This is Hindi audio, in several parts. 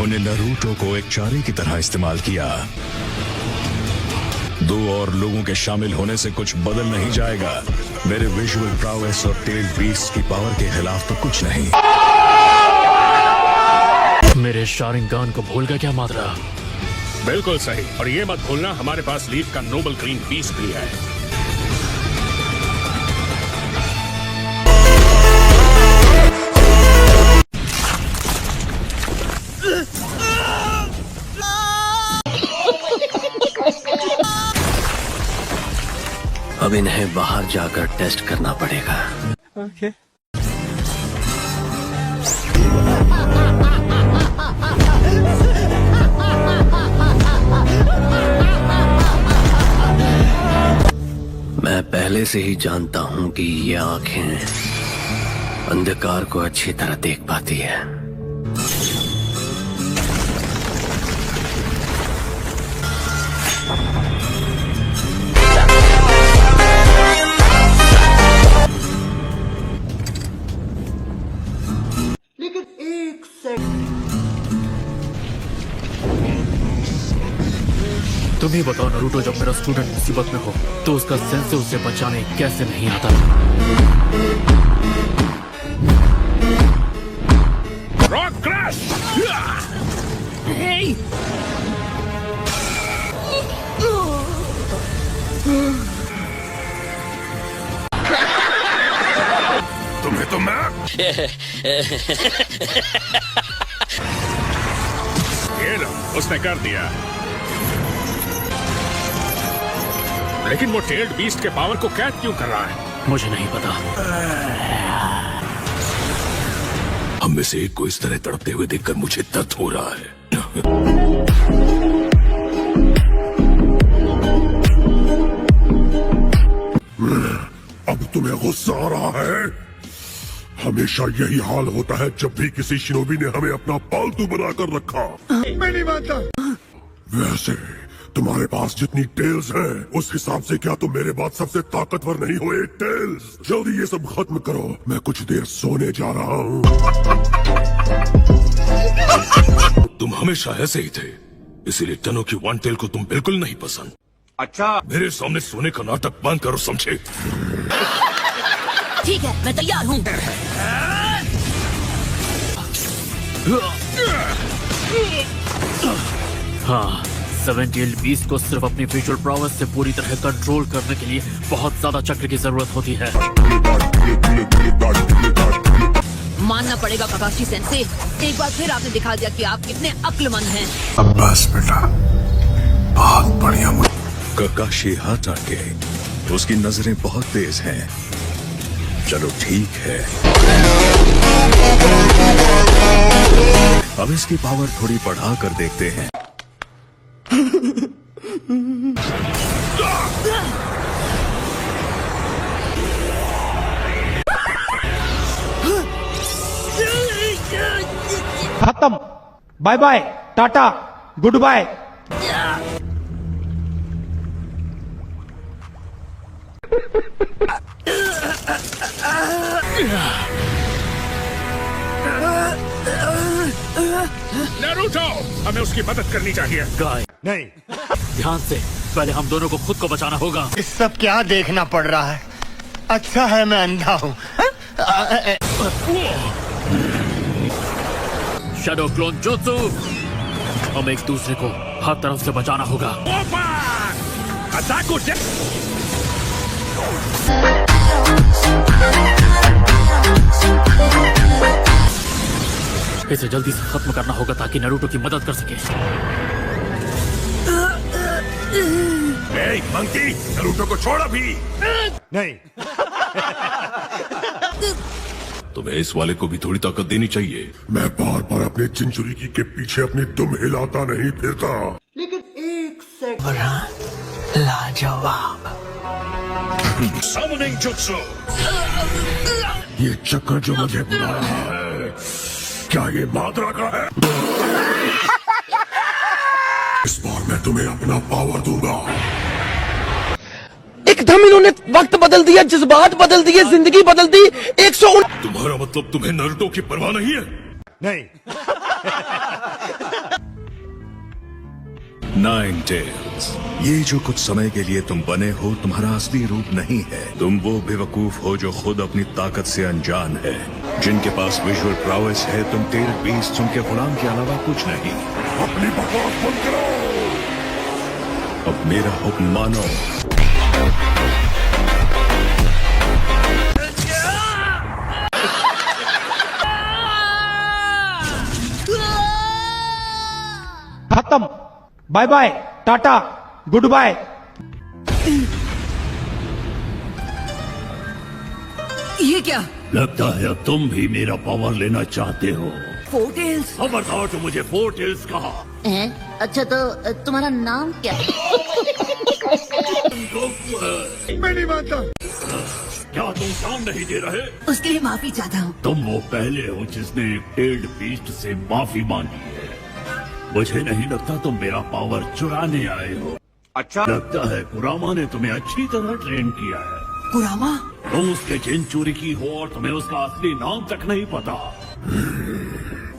उन्होंने नारुतो को एक चारे की तरह इस्तेमाल किया। 2 और लोगों के शामिल होने से कुछ बदल नहीं जाएगा। मेरे विजुअल प्रावेस और टेल बीस्ट की पावर के खिलाफ तो कुछ नहीं। मेरे शारिंगान को भूल गया क्या मात्रा? बिल्कुल सही। और ये मत भूलना हमारे पास लीफ का नोबल ग्रीन पीस भी है। अब इन्हें बाहर जाकर टेस्ट करना पड़ेगा। Okay. मैं पहले से ही जानता हूं कि ये आंखें अंधकार को अच्छी तरह देख पाती है। तुम ही बताओ नारुतो, जब मेरा स्टूडेंट मुसीबत में हो तो उसका सेंसे उसे बचाने कैसे नहीं आता? Rock crash! तुम्हें तो मैं ये लो, उसने कर दिया। लेकिन वो टेल्ड बीस्ट के पावर को कैद क्यों कर रहा है? मुझे नहीं पता। हम में से एक को इस तरह तड़पते हुए देखकर मुझे दर्द हो रहा है। अब तुम्हें गुस्सा आ रहा है? हमेशा यही हाल होता है जब भी किसी शिनोबी ने हमें अपना पालतू बनाकर रखा। मैं नहीं मानता। वैसे तुम्हारे पास जितनी टेल्स हैं, उस हिसाब से क्या तुम मेरे बाद सबसे ताकतवर नहीं हो? टेल्स, जल्दी ये सब खत्म करो, मैं कुछ देर सोने जा रहा हूँ। तुम हमेशा ऐसे ही थे, इसीलिए टनो की वन टेल को तुम बिल्कुल नहीं पसंद। अच्छा, मेरे सामने सोने का नाटक बंद करो, समझे? ठीक है, मैं तैयार हूँ। हाँ, 7 बीस्ट को सिर्फ अपनी विजुअल प्रावेस से पूरी तरह कंट्रोल करने के लिए बहुत ज्यादा चक्र की जरूरत होती है। मानना पड़ेगा काकाशी सेंसे, एक बार फिर आपने दिखा दिया कि आप कितने अक्लमंद हैं। अब बस बेटा, बहुत बढ़िया। काकाशी हाथ आके, उसकी नजरें बहुत तेज हैं। चलो ठीक है, अब इसकी पावर थोड़ी बढ़ा कर देखते हैं। खत्म। Bye bye, tata, goodbye. Naruto, हमें उसकी मदद करनी चाहिए। गाय नहीं, ध्यान से, पहले हम दोनों को खुद को बचाना होगा। इस सब क्या देखना पड़ रहा है? अच्छा है मैं अंधा हूँ। शैडो क्लोन जुत्सु, हम एक दूसरे को हर तरफ से बचाना होगा। अताको इसे जल्दी से खत्म करना होगा ताकि नारुतो की मदद कर सके। मंकी, नारुतो को छोड़ अभी। नहीं। तुम्हें इस वाले को भी थोड़ी ताकत देनी चाहिए। मैं बार बार अपने चिंचुरिकी के पीछे अपनी दुम हिलाता नहीं फिरता। लेकिन एक सेकंड, लाजवाब। Summoning Jutsu। ये चक्कर जो मुझे बुला रहा है, क्या ये मात्रा का है? इस बार मैं तुम्हें अपना पावर दूंगा। एकदम इन्होंने वक्त बदल दिया, जज्बात बदल दिए, जिंदगी बदल दी। 100। तुम्हारा मतलब तुम्हें नारुतो की परवाह नहीं है? नहीं। नाइन टेल्स, ये जो कुछ समय के लिए तुम बने हो तुम्हारा असली रूप नहीं है। तुम वो बेवकूफ हो जो खुद अपनी ताकत से अनजान है। जिनके पास विजुअल प्रावेस है, तुम टेल बीस्ट उनके गुलाम के अलावा कुछ नहीं। अपनी बकवास बंद करो। अब मेरा हुक्म मानो। खत्म। Bye bye, tata, goodbye. ये क्या? लगता है अब तुम भी मेरा पावर लेना चाहते हो। Four tails? खबरदार जो मुझे फोर टेल्स कहा। अच्छा तो तुम्हारा नाम क्या है? मैं नहीं मानता। क्या तुम काम नहीं दे रहे? उसके लिए माफी चाहता हूँ। तुम वो पहले हो जिसने एक टेल्ड बीस्ट से माफी मांगी है। मुझे नहीं लगता तुम मेरा पावर चुराने आए हो। अच्छा लगता है कुरामा ने तुम्हें अच्छी तरह ट्रेन किया है। कुरामा? तुम उसके जिन चोरी की हो और तुम्हें उसका असली नाम तक नहीं पता।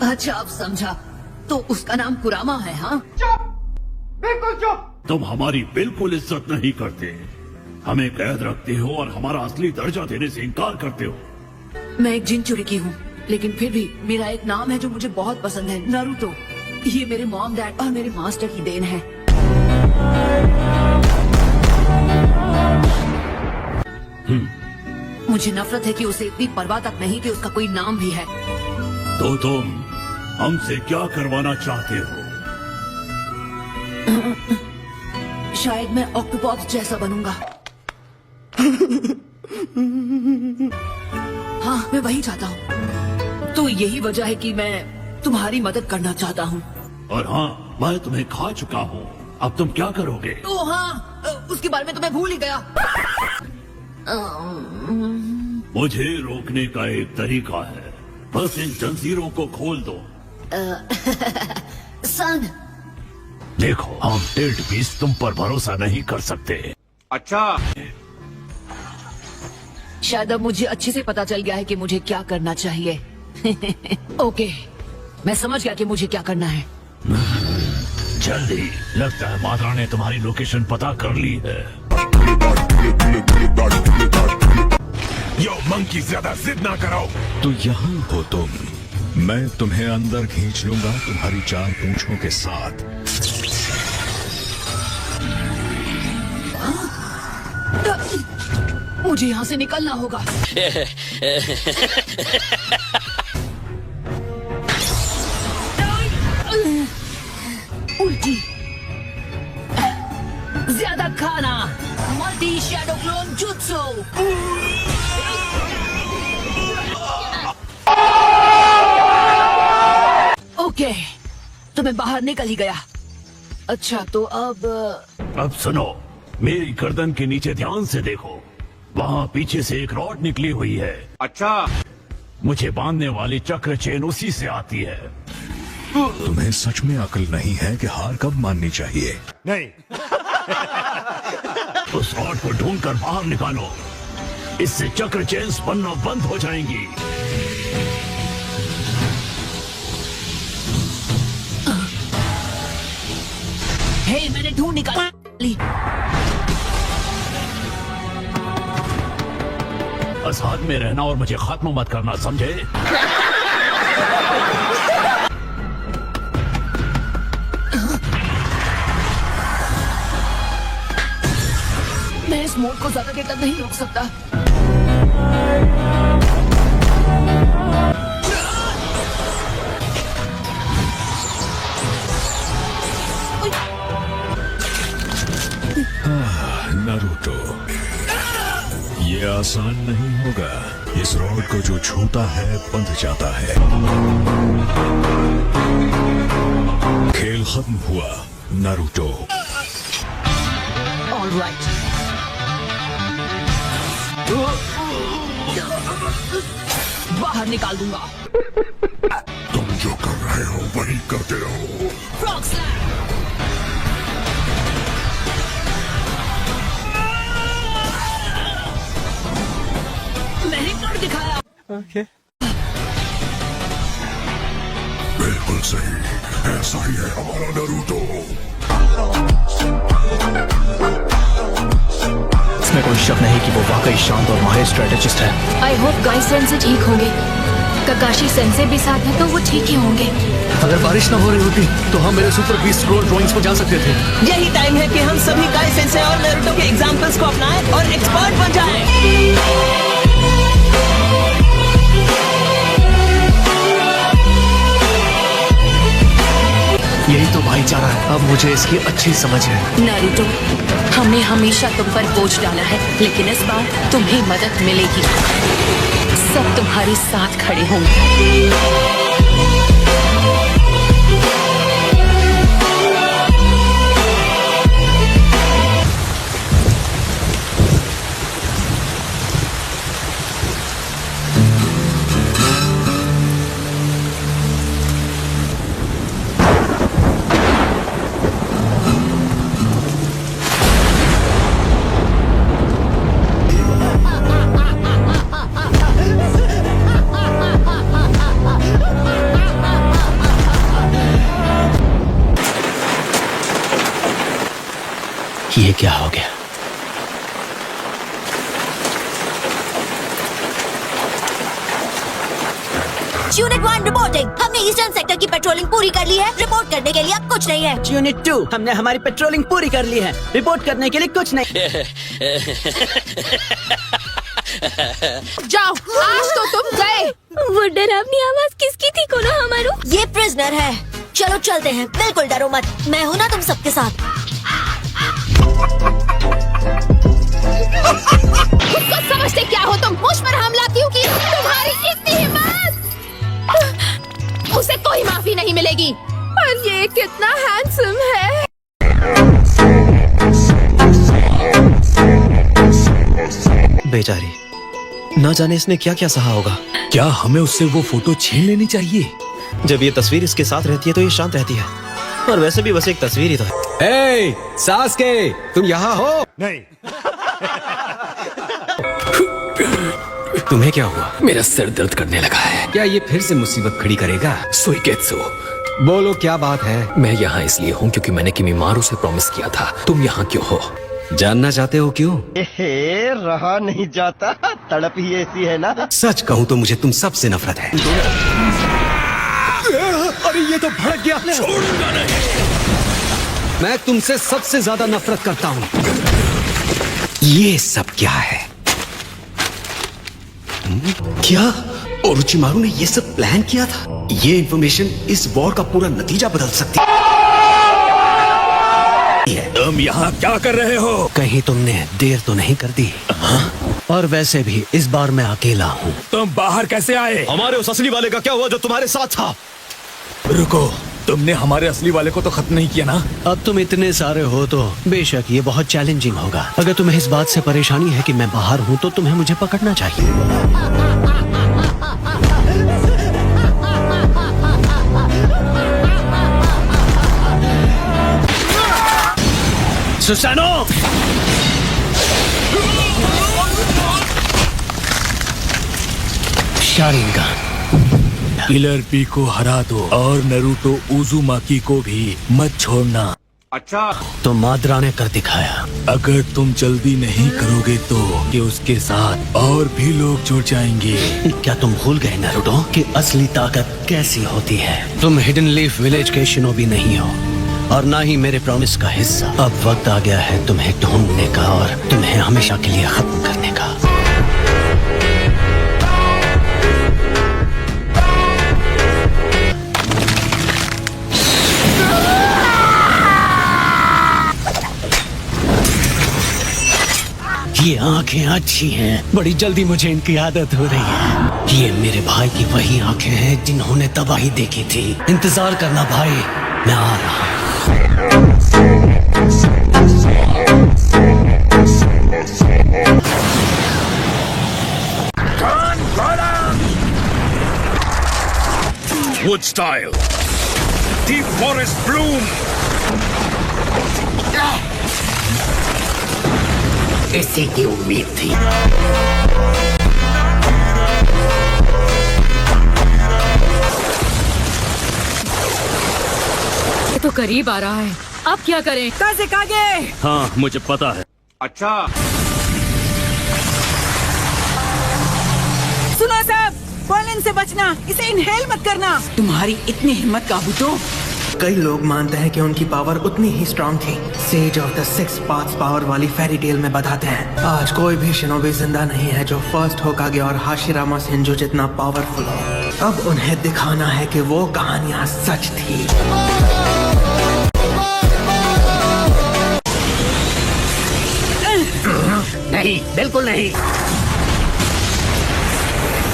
अच्छा अब समझा, तो उसका नाम कुरामा है? हाँ, बिल्कुल चुप। तुम हमारी बिल्कुल इज्जत नहीं करते, हमें कैद रखते हो और हमारा असली दर्जा देने से इनकार करते हो। मैं एक जिन चोरी की हूँ, लेकिन फिर भी मेरा एक नाम है जो मुझे बहुत पसंद है, नारुतो। ये मेरे मॉम, डैड और मेरे मास्टर की देन है। मुझे नफरत है कि उसे इतनी परवाह तक नहीं कि उसका कोई नाम भी है। तो तुम हमसे क्या करवाना चाहते हो? शायद मैं ऑक्टोपस जैसा बनूंगा। हाँ, मैं वही चाहता हूँ। तो यही वजह है कि मैं तुम्हारी मदद करना चाहता हूँ। और हाँ, मैं तुम्हें खा चुका हूँ। अब तुम क्या करोगे? ओह हाँ, उसके बारे में तो मैं भूल ही गया। मुझे रोकने का एक तरीका है, बस इन जंजीरों को खोल दो। सन, देखो, हम टेल्ड बीस्ट तुम पर भरोसा नहीं कर सकते। अच्छा, शायद अब मुझे अच्छे से पता चल गया है कि मुझे क्या करना चाहिए। ओके, मैं समझ गया कि मुझे क्या करना है। जल्दी, लगता है मात्रा ने तुम्हारी लोकेशन पता कर ली है। यो मंकी, ज्यादा जिद ना करो। तो यहाँ हो तुम, मैं तुम्हें अंदर खींच लूंगा तुम्हारी चार पूंछों के साथ। मुझे यहाँ से निकलना होगा। उल्टी, ज्यादा खाना, multi shadow clone jutsu. Okay, तो मैं बाहर निकल ही गया। अच्छा तो अब सुनो, मेरी गर्दन के नीचे ध्यान से देखो, वहाँ पीछे से एक रॉड निकली हुई है। अच्छा, मुझे बांधने वाली चक्र चेन उसी से आती है। तुम्हें सच में अकल नहीं है कि हार कब माननी चाहिए? नहीं। उस रॉड को ढूंढकर बाहर निकालो, इससे चक्र चेन्स बनना बंद हो जाएंगी। हे, मैंने ढूंढ निकाली। बस हाथ में रहना और मुझे खत्म मत करना, समझे? मैं इस मोड को ज्यादा देर तक नहीं रोक सकता। नारुतो, ये आसान नहीं होगा। इस रॉड को जो छूता है बंध जाता है। खेल खत्म हुआ नारुतो। ऑलराइट, बाहर निकाल दूंगा। तुम जो कर रहे हो वही करते रहो। Frog slam. मैंने कर दिखाया। बिल्कुल सही, ऐसा ही है हमारा नारुतो। इसमें कोई शक नहीं कि वो वाकई शांत और माहिर स्ट्रेटेजिस्ट है। आई होप गाई सेंसे ठीक होंगे। ककाशी सेंसे भी साथ है तो वो ठीक ही होंगे। अगर बारिश न हो रही होती तो हम मेरे सुपर बीस्ट स्क्रॉल ड्राइंग्स पर जा सकते थे। यही टाइम है कि हम सभी काई सेंसे और नारुतो के एग्जाम्पल्स को अपनाएं और एक्सपर्ट बन जाएं। यही तो भाईचारा है। अब मुझे इसकी अच्छी समझ है। नारुतो, हमने हमेशा तुम पर बोझ डाला है, लेकिन इस बार तुम्हें मदद मिलेगी। सब तुम्हारे साथ खड़े होंगे। ये क्या हो गया? Unit 1 reporting. हमने ईस्टर्न सेक्टर की पेट्रोलिंग पूरी कर ली है। रिपोर्ट करने के लिए अब कुछ नहीं है। यूनिट 2, हमने हमारी पेट्रोलिंग पूरी कर ली है। रिपोर्ट करने के लिए कुछ नहीं। जाओ, आज तो तुम गए। वो डरावनी आवाज किसकी थी? कोनो हमारू? ये प्रिजनर है। चलो चलते हैं। बिल्कुल डरो मत, मैं हूँ ना तुम सबके साथ। खुद समझते क्या हो तुम? मुझ पर हमला क्यों की? तुम्हारी इतनी हिम्मत! उसे कोई माफी नहीं मिलेगी। पर ये कितना हैंडसम है। बेचारी, ना जाने इसने क्या क्या सहा होगा। क्या हमें उससे वो फोटो छीन लेनी चाहिए? जब ये तस्वीर इसके साथ रहती है तो ये शांत रहती है, और वैसे भी बस एक तस्वीर ही तो है। ए, सास्के, तुम यहाँ हो? नहीं। तुम्हें क्या हुआ? मेरा सिर दर्द करने लगा है। क्या ये फिर से मुसीबत खड़ी करेगा? सुइकेत्सु, बोलो क्या बात है? मैं यहाँ इसलिए हूँ क्योंकि मैंने किमीमारू से प्रॉमिस किया था। तुम यहाँ क्यों हो? जानना चाहते हो क्यों? रहा नहीं जाता, तड़प ही ऐसी है ना। सच कहूँ तो मुझे तुम सबसे नफरत है। अरे ये तो भड़क गया। छोड़ूंगा नहीं। मैं तुमसे सबसे ज्यादा नफरत करता हूँ। ये सब क्या है? क्या ओरोचिमारू ने ये सब प्लान किया था? ये इन्फॉर्मेशन इस वॉर का पूरा नतीजा बदल सकती है। तुम यहाँ क्या कर रहे हो? कहीं तुमने देर तो नहीं कर दी? और वैसे भी इस बार मैं अकेला हूँ। तुम बाहर कैसे आए? हमारे उस असली वाले का क्या हुआ जो तुम्हारे साथ था? रुको, तुमने हमारे असली वाले को तो खत्म नहीं किया ना? अब तुम इतने सारे हो तो बेशक ये बहुत चैलेंजिंग होगा। अगर तुम्हें इस बात से परेशानी है कि मैं बाहर हूँ तो तुम्हें मुझे पकड़ना चाहिए। सुसानो! शारिंगान। किलर पी को हरा दो और नरूटो उजुमाकी को भी मत छोड़ना। अच्छा, तो माद्रा ने कर दिखाया। अगर तुम जल्दी नहीं करोगे तो कि उसके साथ और भी लोग जुड़ जाएंगे। क्या तुम भूल गए नारुतो कि असली ताकत कैसी होती है? तुम हिडन लीफ विलेज के शिनोबी नहीं हो और ना ही मेरे प्रॉमिस का हिस्सा। अब वक्त आ गया है तुम्हें ढूंढने का और तुम्हें हमेशा के लिए खत्म करने का। ये आंखें अच्छी हैं, बड़ी जल्दी मुझे इनकी आदत हो रही है। ये मेरे भाई की वही आंखें हैं जिन्होंने तबाही देखी थी। इंतजार करना भाई, मैं आ रहा हूँ। Wood style, deep forest bloom. इसी की उम्मीद थी। ये तो करीब आ रहा है। अब क्या करें? हाँ मुझे पता है। सुनो सब, पॉलन से बचना, इसे इनहेल मत करना। तुम्हारी इतनी हिम्मत काबूतो। कई लोग मानते हैं कि उनकी पावर उतनी ही स्ट्रांग थी। Sage of the 6 paths power वाली फेरी टेल में बताते हैं। आज कोई भी शिनोबी जिंदा नहीं है जो फर्स्ट होकागे और हाशिरामा सेंजो जितना पावरफुल हो। अब उन्हें दिखाना है कि वो कहानियां सच थी। नहीं, बिल्कुल नहीं।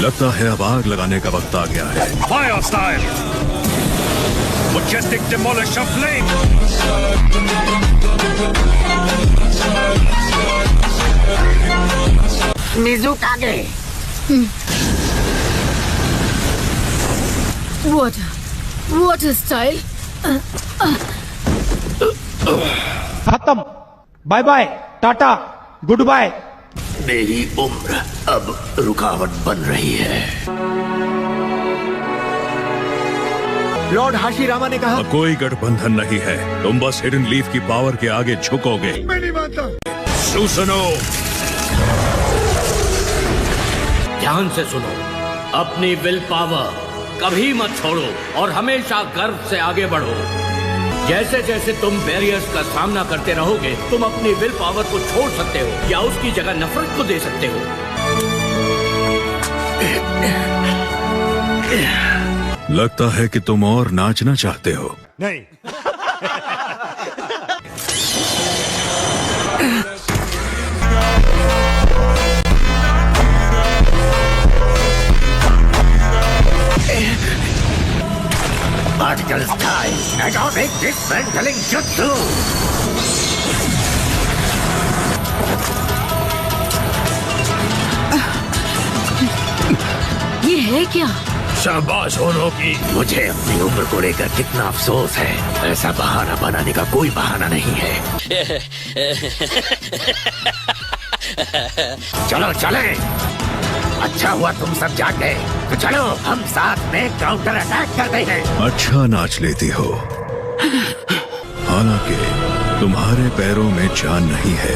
लगता है अब आग लगाने का वक्त आ गया है। Fire style Majestic demolish of flame. Mizukage. What a style. खत्म। Bye bye, tata, goodbye. मेरी उम्र अब रुकावट बन रही है। लॉर्ड हाशिरामा ने कहा, कोई गठबंधन नहीं है, तुम बस हिडन लीफ की पावर के आगे झुकोगे। मैं नहीं मानता। सुसनो, ध्यान से सुनो, अपनी विल पावर कभी मत छोड़ो और हमेशा गर्व से आगे बढ़ो। जैसे जैसे तुम बैरियर्स का सामना करते रहोगे, तुम अपनी विल पावर को छोड़ सकते हो या उसकी जगह नफरत को दे सकते हो। लगता है कि तुम और नाचना चाहते हो। नहीं। Particle style, atomic dismantling jutsu. ये है क्या? शाबाश होनो की। मुझे अपनी उम्र को लेकर कितना अफसोस है। ऐसा बहाना बनाने का कोई बहाना नहीं है। चलो चले। अच्छा हुआ तुम सब जाग गए, तो चलो हम साथ में काउंटर अटैक करते हैं। अच्छा नाच लेती हो, हालांकि तुम्हारे पैरों में जान नहीं है।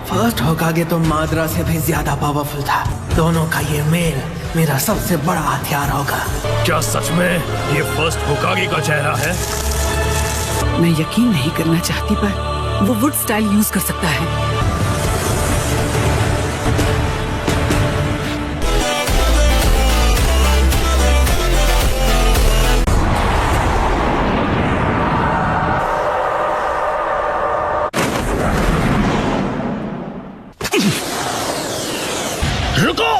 फर्स्ट होकागे तो माद्रा से भी ज्यादा पावरफुल था। दोनों का ये मेल मेरा सबसे बड़ा हथियार होगा। क्या सच में ये फर्स्ट होकागे का चेहरा है? मैं यकीन नहीं करना चाहती, पर वो वुड स्टाइल यूज कर सकता है। रुको!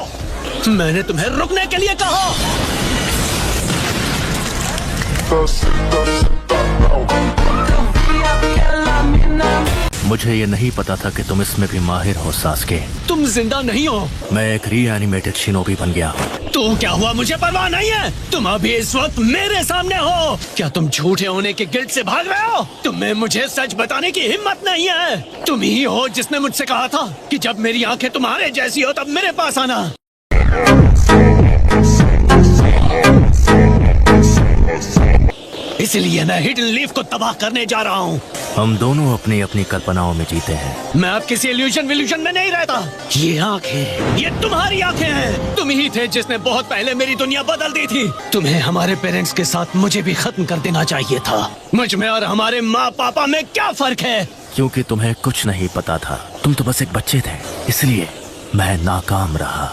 मैंने तुम्हें रुकने के लिए कहा। मुझे ये नहीं पता था कि तुम इसमें भी माहिर हो सास्के। तुम जिंदा नहीं हो। मैं एक रीएनिमेटेड शिनोबी बन गया हूँ। तो क्या हुआ, मुझे परवाह नहीं है। तुम अभी इस वक्त मेरे सामने हो। क्या तुम झूठे होने के गिल्ट से भाग रहे हो? तुम्हें मुझे सच बताने की हिम्मत नहीं है। तुम ही हो जिसने मुझसे कहा था कि जब मेरी आंखें तुम्हारे जैसी हो तब मेरे पास आना। इसलिए मैं हिडन लीफ को तबाह करने जा रहा हूँ। हम दोनों अपनी अपनी कल्पनाओं में जीते हैं। मैं अब किसी इल्यूजन विल्यूजन में नहीं रहता। ये आंखें, ये तुम्हारी आंखें हैं। तुम ही थे जिसने बहुत पहले मेरी दुनिया बदल दी थी। तुम्हें हमारे पेरेंट्स के साथ मुझे भी खत्म कर देना चाहिए था। मुझ में और हमारे माँ पापा में क्या फर्क है? क्योंकि तुम्हें कुछ नहीं पता था। तुम तो बस एक बच्चे थे, इसलिए मैं नाकाम रहा।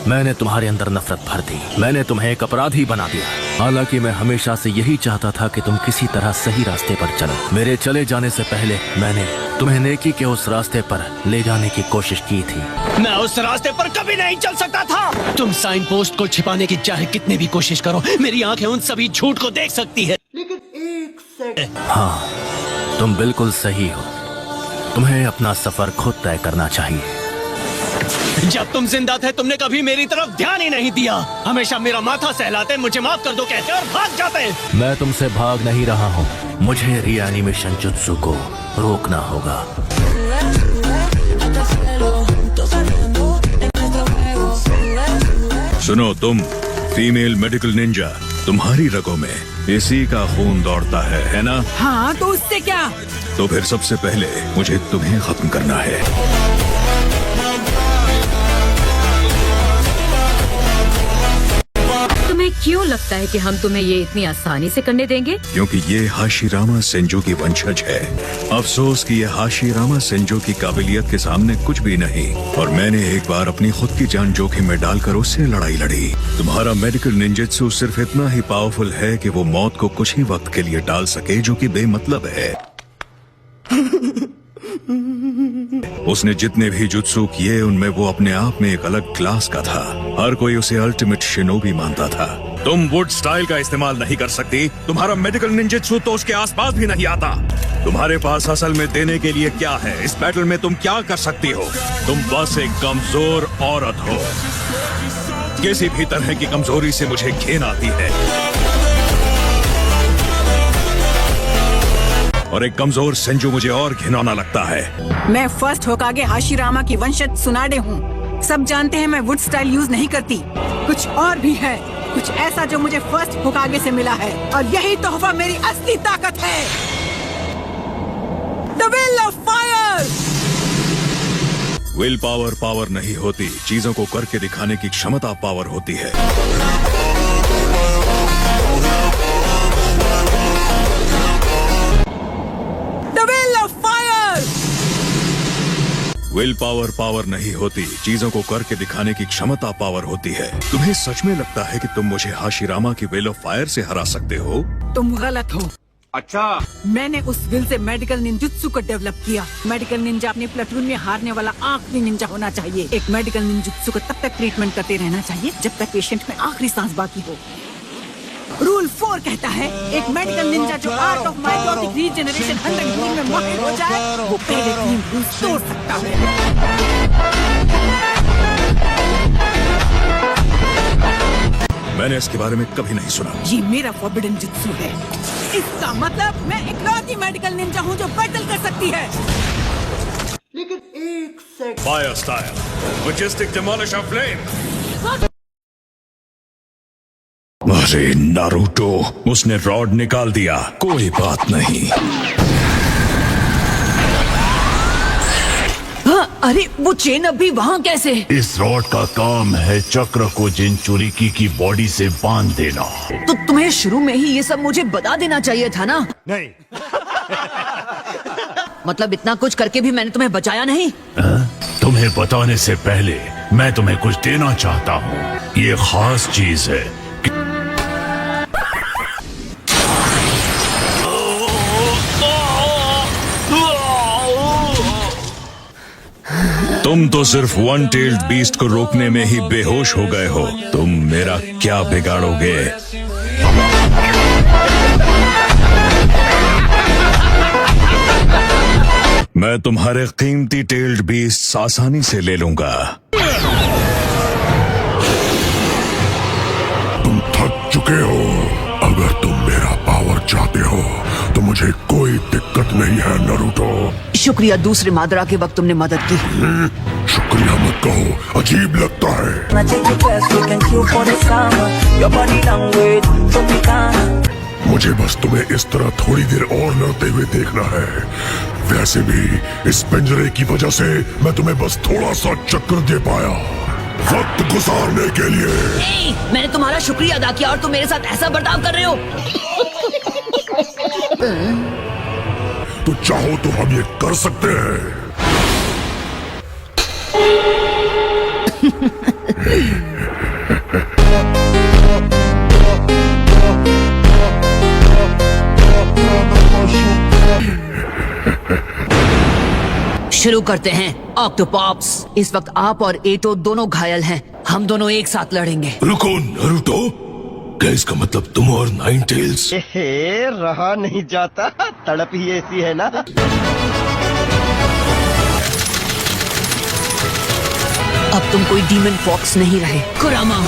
मैंने तुम्हारे अंदर नफरत भर दी। मैंने तुम्हें एक अपराधी बना दिया। हालांकि मैं हमेशा से यही चाहता था कि तुम किसी तरह सही रास्ते पर चलो। मेरे चले जाने से पहले मैंने तुम्हें नेकी के उस रास्ते पर ले जाने की कोशिश की थी। मैं उस रास्ते पर कभी नहीं चल सकता था। तुम साइन पोस्ट को छिपाने की चाहे कितनी भी कोशिश करो, मेरी आंखें उन सभी झूठ को देख सकती है। लेकिन एक सेकंड। हाँ, तुम बिल्कुल सही हो। तुम्हें अपना सफर खुद तय करना चाहिए। जब तुम जिंदा थे तुमने कभी मेरी तरफ ध्यान ही नहीं दिया। हमेशा मेरा माथा सहलाते, मुझे माफ कर दो कहते और भाग जाते। मैं तुमसे भाग नहीं रहा हूँ। मुझे रीएनिमेशन जुत्सु को रोकना होगा। सुनो तुम, फीमेल मेडिकल निंजा, तुम्हारी रगों में इसी का खून दौड़ता है ना? हाँ, तो उससे क्या? तो फिर सबसे पहले मुझे तुम्हें खत्म करना है। तुम्हें क्यों लगता है कि हम तुम्हें ये इतनी आसानी से करने देंगे? क्योंकि ये हाशिरामा सेंजो की वंशज है। अफसोस कि ये हाशिरामा सेंजो की काबिलियत के सामने कुछ भी नहीं, और मैंने एक बार अपनी खुद की जान जोखिम में डालकर उससे लड़ाई लड़ी। तुम्हारा मेडिकल निंजेत्सु सिर्फ इतना ही पावरफुल है कि वो मौत को कुछ ही वक्त के लिए टाल सके, जो कि बेमतलब है। उसने जितने भी जुत्सु किए उनमें वो अपने आप में एक अलग क्लास का था। हर कोई उसे अल्टीमेट शिनोबी मानता था। तुम वुड स्टाइल का इस्तेमाल नहीं कर सकती। तुम्हारा मेडिकल निंजेत्सु तो उसके आसपास भी नहीं आता। तुम्हारे पास असल में देने के लिए क्या है? इस बैटल में तुम क्या कर सकती हो? तुम बस एक कमजोर औरत हो। किसी भी तरह की कमजोरी से मुझे घिन आती है, और एक कमजोर सेंजो मुझे और घिनौना लगता है। मैं फर्स्ट होकागे हाशिरामा की वंशज सुनाडे हूँ। सब जानते हैं मैं वुड स्टाइल यूज नहीं करती। कुछ और भी है, कुछ ऐसा जो मुझे फर्स्ट होकागे से मिला है, और यही तोहफा मेरी असली ताकत है। The will of fire. Will power power नहीं होती, चीजों को करके दिखाने की क्षमता पावर होती है। विल पावर पावर नहीं होती, चीजों को करके दिखाने की क्षमता पावर होती है। तुम्हें सच में लगता है कि तुम मुझे हाशिरामा की विल ऑफ फायर से हरा सकते हो? तुम गलत हो। अच्छा, मैंने उस विल से मेडिकल निंजुत्सु को डेवलप किया। मेडिकल निंजा अपने प्लेटून में हारने वाला आखिरी निंजा होना चाहिए। एक मेडिकल निंजुत्सु को तब तक ट्रीटमेंट करते रहना चाहिए जब तक पेशेंट में आखिरी सांस बाकी हो। रूल 4 कहता है एक मेडिकल निंजा जो art of mitotic regeneration 100 healing में माहिर हो जाए, वो पहले 3 रूल्स तोड़ सकता है। मैंने इसके बारे में कभी नहीं सुना। ये मेरा फॉरबिडन जुत्सु है। इसका मतलब मैं इकलौती मेडिकल निंजा हूँ जो बैटल कर सकती है। लेकिन एक second. Fire style, majestic demolisher flame. अरे नारुतो, उसने रॉड निकाल दिया। कोई बात नहीं। हाँ, अरे वो चेन अभी वहाँ कैसे? इस रॉड का काम है चक्र को जिनचुरिकी की बॉडी से बांध देना। तो तुम्हें शुरू में ही ये सब मुझे बता देना चाहिए था ना? नहीं। मतलब इतना कुछ करके भी मैंने तुम्हें बचाया नहीं? तुम्हें बताने से पहले मैं तुम्हें कुछ देना चाहता हूँ। ये खास चीज है। तुम तो सिर्फ वन टेल्ड बीस्ट को रोकने में ही बेहोश हो गए हो। तुम मेरा क्या बिगाड़ोगे? मैं तुम्हारे कीमती टेल्ड बीस्ट आसानी से ले लूंगा। तुम थक चुके हो। अगर तुम मेरा पावर चाहते हो तो मुझे कोई दिक्कत नहीं है नारुतो। शुक्रिया, दूसरे मादरा के वक्त तुमने मदद की। शुक्रिया मत कहो, अजीब लगता है। मुझे बस तुम्हें इस तरह थोड़ी देर और लड़ते हुए देखना है। वैसे भी इस पिंजरे की वजह से मैं तुम्हें बस थोड़ा सा चक्कर दे पाया वक्त गुजारने के लिए। मैंने तुम्हारा शुक्रिया अदा किया और तुम मेरे साथ ऐसा बर्ताव कर रहे हो। तो चाहो तो हम ये कर सकते हैं। शुरू करते हैं ऑक्टोपॉप्स। इस वक्त आप और एटो दोनों घायल हैं। हम दोनों एक साथ लड़ेंगे। रुको नारुतो, क्या इसका मतलब तुम और नाइन टेल्स? रहा नहीं जाता, तड़प ही ऐसी है ना। अब तुम कोई डीमन फॉक्स नहीं रहे कुरामा।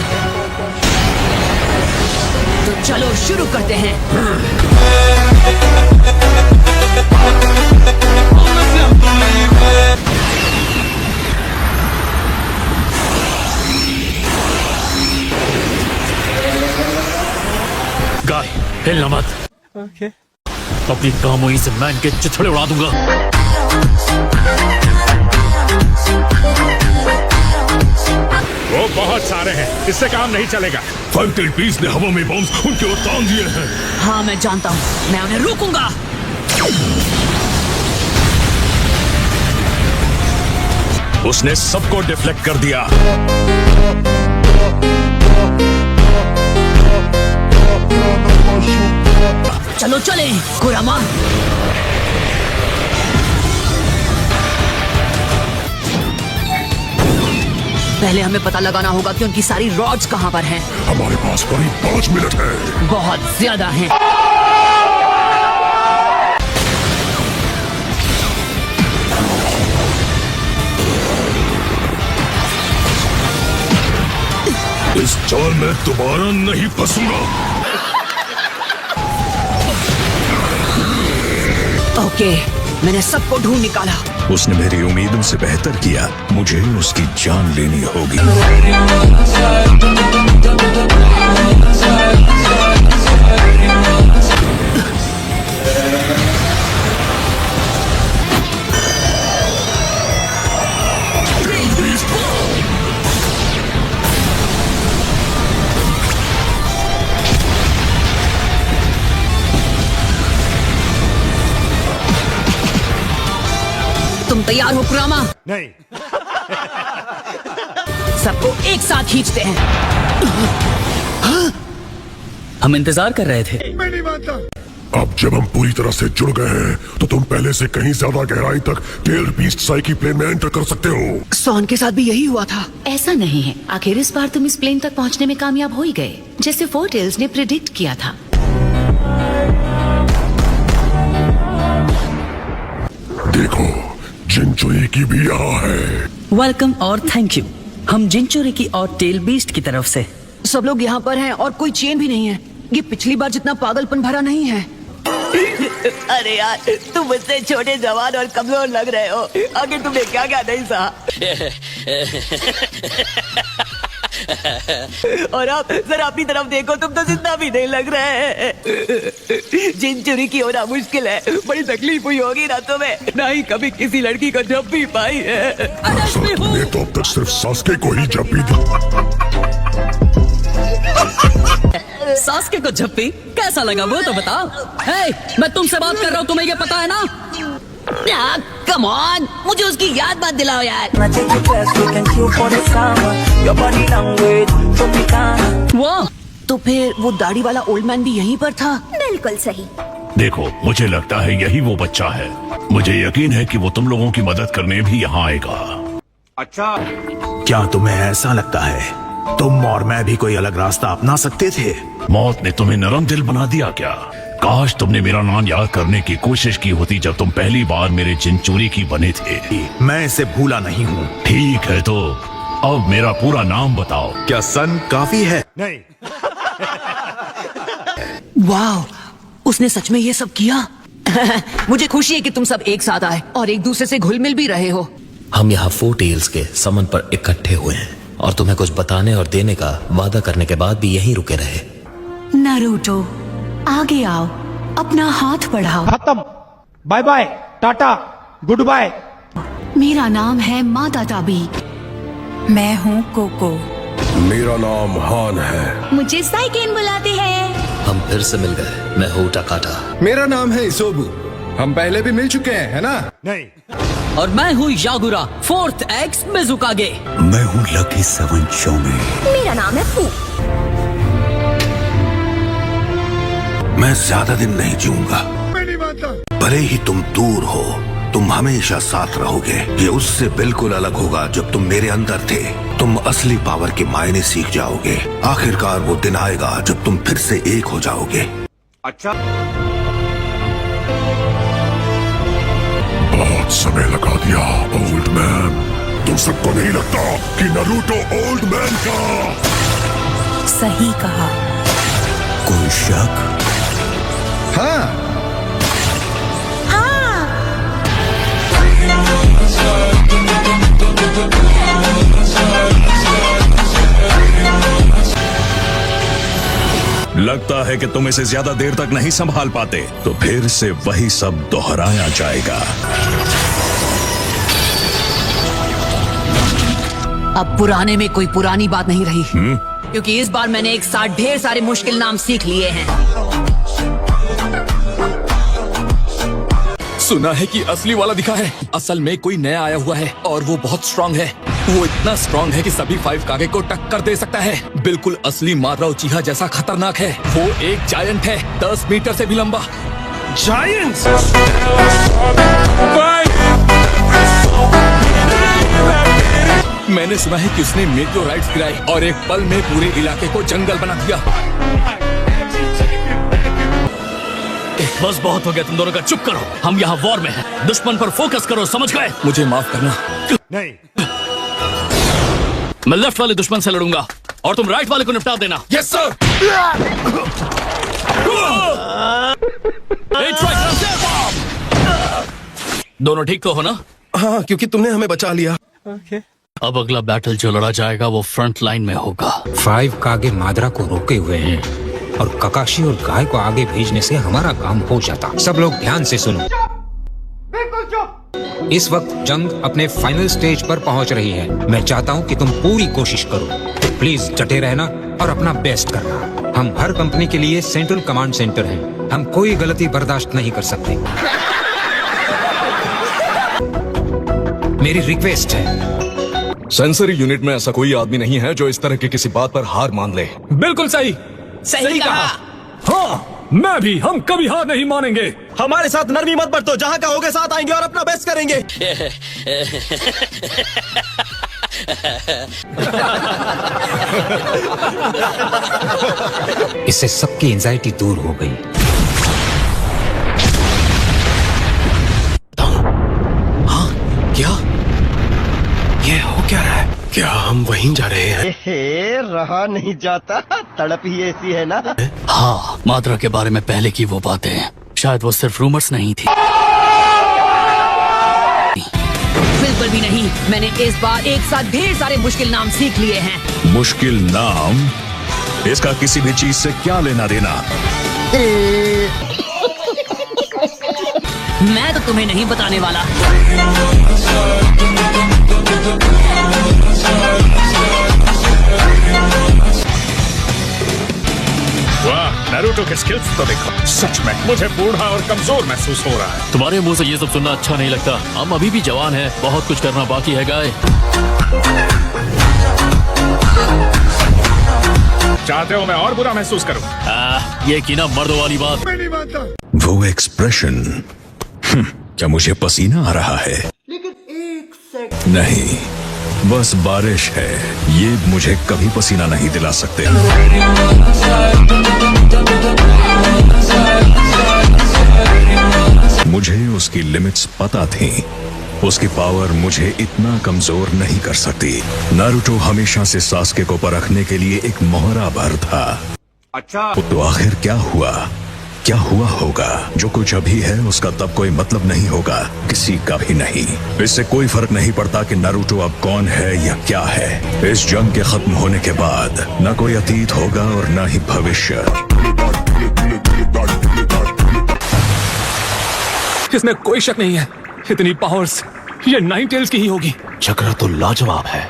तो चलो शुरू करते हैं। हिलना मत। अपनी कामोई से मैं इनके चिथड़े उड़ा दूंगा। वो बहुत सारे हैं, इससे काम नहीं चलेगा। फाइव पीस ने हवा में बॉम्ब उनके ओर तान दिए हैं। हाँ मैं जानता हूँ, मैं उन्हें रोकूंगा। उसने सबको डिफ्लेक्ट कर दिया। चलो चले कुरामा। पहले हमें पता लगाना होगा कि उनकी सारी रॉड्स कहाँ पर हैं। हमारे पास करीब 5 मिनट है। बहुत ज्यादा हैं। इस जाल में दोबारा नहीं फंसूंगा। ओके, मैंने सबको ढूंढ निकाला। उसने मेरी उम्मीदों से बेहतर किया। मुझे उसकी जान लेनी होगी। तुम तैयार हो कुरामा? नहीं। सबको एक साथ खींचते हैं। हम इंतजार कर रहे थे। मैं नहीं मानता। अब जब हम पूरी तरह से जुड़ गए हैं तो तुम पहले से कहीं ज्यादा गहराई तक टेल्ड बीस्ट साइकी प्लेन में एंटर कर सकते हो। सॉन के साथ भी यही हुआ था। ऐसा नहीं है, आखिर इस बार तुम इस प्लेन तक पहुंचने में कामयाब हो ही गए, जैसे फोर टेल्स ने प्रिडिक्ट किया था। देखो, जिनचुरी की भी यहाँ है। वेलकम और थैंक यू। हम जिनचुरी की और टेल बीस्ट की तरफ से। सब लोग यहाँ पर हैं और कोई चेन भी नहीं है। ये पिछली बार जितना पागलपन भरा नहीं है। अरे यार, तुम मुझसे छोटे, जवान और कमजोर लग रहे हो। आखिर तुमने क्या क्या नहीं सहा। और आप जरा अपनी तरफ देखो, तुम तो जिंदा भी नहीं लग रहे हैं। जिनचुरी की होना मुश्किल है। बड़ी तकलीफ हुई होगी ना तुम्हें, ना ही कभी किसी लड़की को झप्पी पाई है। तुमने तो अब तक सिर्फ सास्के को ही झप्पी दी। सास्के को झप्पी कैसा लगा वो तो बताओ। हे, मैं तुमसे बात कर रहा हूँ, तुम्हें ये पता है ना? कम ऑन, मुझे उसकी याद मत दिलाओ यार। वो तो फिर वो दाढ़ी वाला ओल्ड मैन भी यहीं पर था? बिल्कुल सही। देखो, मुझे लगता है यही वो बच्चा है। मुझे यकीन है कि वो तुम लोगों की मदद करने भी यहाँ आएगा। अच्छा, क्या तुम्हें ऐसा लगता है तुम और मैं भी कोई अलग रास्ता अपना सकते थे? मौत ने तुम्हें नरम दिल बना दिया क्या? काश तुमने मेरा नाम याद करने की कोशिश की होती जब तुम पहली बार मेरे जिनचुरी की बने थे। मैं इसे भूला नहीं हूँ। ठीक है, तो अब मेरा पूरा नाम बताओ। क्या सन काफी है? नहीं। वाह, उसने सच में ये सब किया। मुझे खुशी है कि तुम सब एक साथ आए और एक दूसरे से घुल मिल भी रहे हो। हम यहाँ फोर टेल्स के समन पर इकट्ठे हुए हैं और तुम्हें कुछ बताने और देने का वादा करने के बाद भी यहीं रुके रहे। नारुतो, आगे आओ, अपना हाथ बढ़ाओ। खत्म। Bye bye, tata, goodbye. मेरा नाम है माता ताबी। मैं हूँ कोको। मेरा नाम हान है। मुझे साइकेन बुलाते हैं। हम फिर से मिल गए। मैं हूँ टाकाटा। मेरा नाम है इसोबू। हम पहले भी मिल चुके हैं, है ना? नहीं। और मैं हूँ यागुरा, 4th एक्स मिजुकागे। मैं हूँ लकी 7 शोमे। मेरा नाम है फू। मैं ज्यादा दिन नहीं जीऊंगा। मैं नहीं मानता। भले ही तुम दूर हो, तुम हमेशा साथ रहोगे। ये उससे बिल्कुल अलग होगा जब तुम मेरे अंदर थे। तुम असली पावर के मायने सीख जाओगे। आखिरकार वो दिन आएगा जब तुम फिर से एक हो जाओगे। अच्छा, बहुत समय लगा दिया ओल्ड मैन। तुम सबको नहीं लगता कि नारुतो ओल्ड मैन का? सही कहा। कोई शक? हाँ। लगता है कि तुम इसे ज्यादा देर तक नहीं संभाल पाते, तो फिर से वही सब दोहराया जाएगा। अब पुराने में कोई पुरानी बात नहीं रही, क्योंकि इस बार मैंने एक साथ ढेर सारे मुश्किल नाम सीख लिए हैं। सुना है कि असली वाला दिखा है। असल में कोई नया आया हुआ है और वो बहुत स्ट्रांग है। वो इतना स्ट्रांग है कि सभी 5 कागे को टक्कर दे सकता है। बिल्कुल असली माद्रा उचीहा जैसा खतरनाक है। वो एक जायंट है, 10 मीटर से भी लंबा। जायंट! मैंने सुना है कि उसने मेटेओराइट्स गिराए और एक पल में पूरे इलाके को जंगल बना दिया। बस बहुत हो गया तुम दोनों का, चुप करो। हम यहाँ वॉर में हैं। दुश्मन पर फोकस करो, समझ गए? मुझे माफ करना। नहीं, मैं लेफ्ट वाले दुश्मन से लड़ूंगा और तुम राइट वाले को निपटा देना। Yes sir. दोनों ठीक तो हो ना? हाँ, क्योंकि तुमने हमें बचा लिया। अब अगला बैटल जो लड़ा जाएगा वो फ्रंट लाइन में होगा। 5 कागे माद्रा को रोके हुए हैं और ककाशी और गाय को आगे भेजने से हमारा काम हो जाता। सब लोग ध्यान से सुनो। इस वक्त जंग अपने फाइनल स्टेज पर पहुंच रही है। मैं चाहता हूं कि तुम पूरी कोशिश करो। प्लीज डटे रहना और अपना बेस्ट करना। हम हर कंपनी के लिए सेंट्रल कमांड सेंटर हैं। हम कोई गलती बर्दाश्त नहीं कर सकते। मेरी रिक्वेस्ट है। सेंसरी यूनिट में ऐसा कोई आदमी नहीं है जो इस तरह की किसी बात पर हार मान ले। बिल्कुल सही। सही कहा। हाँ, मैं भी। हम कभी हार नहीं मानेंगे। हमारे साथ नरमी मत बरतो। जहाँ कहोगे साथ आएंगे और अपना बेस्ट करेंगे। इससे सबकी एंजाइटी दूर हो गई। हाँ, क्या ये हो क्या रहा है? क्या हम वहीं जा रहे हैं? रहा नहीं जाता, तड़प ही ऐसी है ना। हाँ, माद्रा के बारे में पहले की वो बातें शायद वो सिर्फ रूमर्स नहीं थी। बिल्कुल भी नहीं। मैंने इस बार एक साथ ढेर सारे मुश्किल नाम सीख लिए हैं। मुश्किल नाम? इसका किसी भी चीज से क्या लेना देना? मैं तो तुम्हें नहीं बताने वाला। वाह, नारुतो के स्किल्स तो देखो। सच में मुझे बूढ़ा और कमजोर महसूस हो रहा है। तुम्हारे मुंह से ये सब सुनना अच्छा नहीं लगता। हम अभी भी जवान हैं, बहुत कुछ करना बाकी है गाय। चाहते हो मैं और बुरा महसूस करूं? ये की ना मर्दों वाली बात। वो एक्सप्रेशन, क्या मुझे पसीना आ रहा है? लेकिन एक सेकंड नहीं, बस बारिश है। ये मुझे कभी पसीना नहीं दिला सकते। मुझे उसकी लिमिट्स पता थी। उसकी पावर मुझे इतना कमजोर नहीं कर सकती। नारुतो हमेशा से सास्के को परखने के लिए एक मोहरा भर था। अच्छा, तो आखिर क्या हुआ? क्या हुआ होगा? जो कुछ अभी है उसका तब कोई मतलब नहीं होगा, किसी का भी नहीं। इससे कोई फर्क नहीं पड़ता कि नारुतो अब कौन है या क्या है। इस जंग के खत्म होने के बाद न कोई अतीत होगा और न ही भविष्य। इसमें कोई शक नहीं है, इतनी पावर्स ये 9 टेल्स की ही होगी। चक्रा तो लाजवाब है।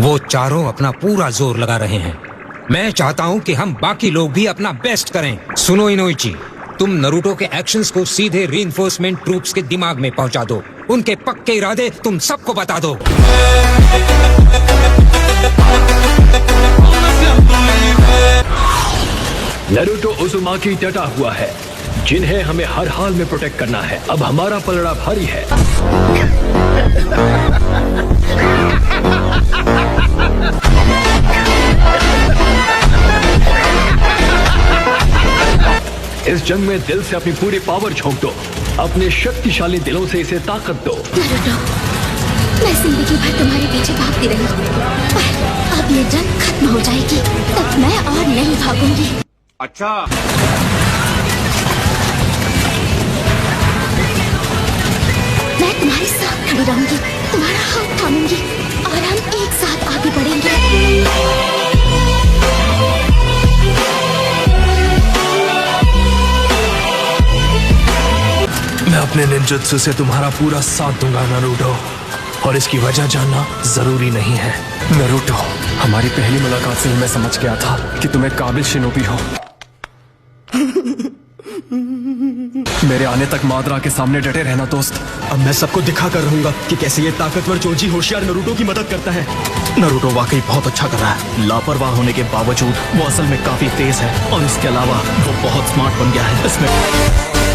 वो चारों अपना पूरा जोर लगा रहे हैं। मैं चाहता हूं कि हम बाकी लोग भी अपना बेस्ट करें। सुनो इनोइची, तुम नारुतो के एक्शंस को सीधे रीइंफोर्समेंट ट्रूप्स के दिमाग में पहुंचा दो। उनके पक्के इरादे तुम सबको बता दो। नारुतो उज़ुमाकी डटा हुआ है, जिन्हें हमें हर हाल में प्रोटेक्ट करना है। अब हमारा पलड़ा भारी है। इस जंग में दिल से अपनी पूरी पावर झोंक दो। अपने शक्तिशाली दिलों से इसे ताकत दो। नारुतो, मैं जिंदगी भर तुम्हारे पीछे भागती रही, पर अब ये जंग खत्म हो जाएगी, तब मैं और नहीं भागूंगी। अच्छा, मैं तुम्हारे साथ खड़ी रहूंगी, तुम्हारा हाथ थामूंगी। अपने निंजुत्सु से तुम्हारा पूरा साथ दूंगा नारुतो, और इसकी वजह जानना जरूरी नहीं है। नारुतो, हमारी पहली मुलाकात से ही मैं समझ गया था कि तुम एक काबिल शिनोबी हो। मेरे आने तक माद्रा के सामने डटे रहना दोस्त। अब मैं सबको दिखा कर रहूंगा कि कैसे ये ताकतवर चोजी होशियार नारुतो की मदद करता है। नारुतो वाकई बहुत अच्छा कर रहा है। लापरवाह होने के बावजूद वो असल में काफी तेज है, और इसके अलावा वो बहुत स्मार्ट बन गया है। इसमें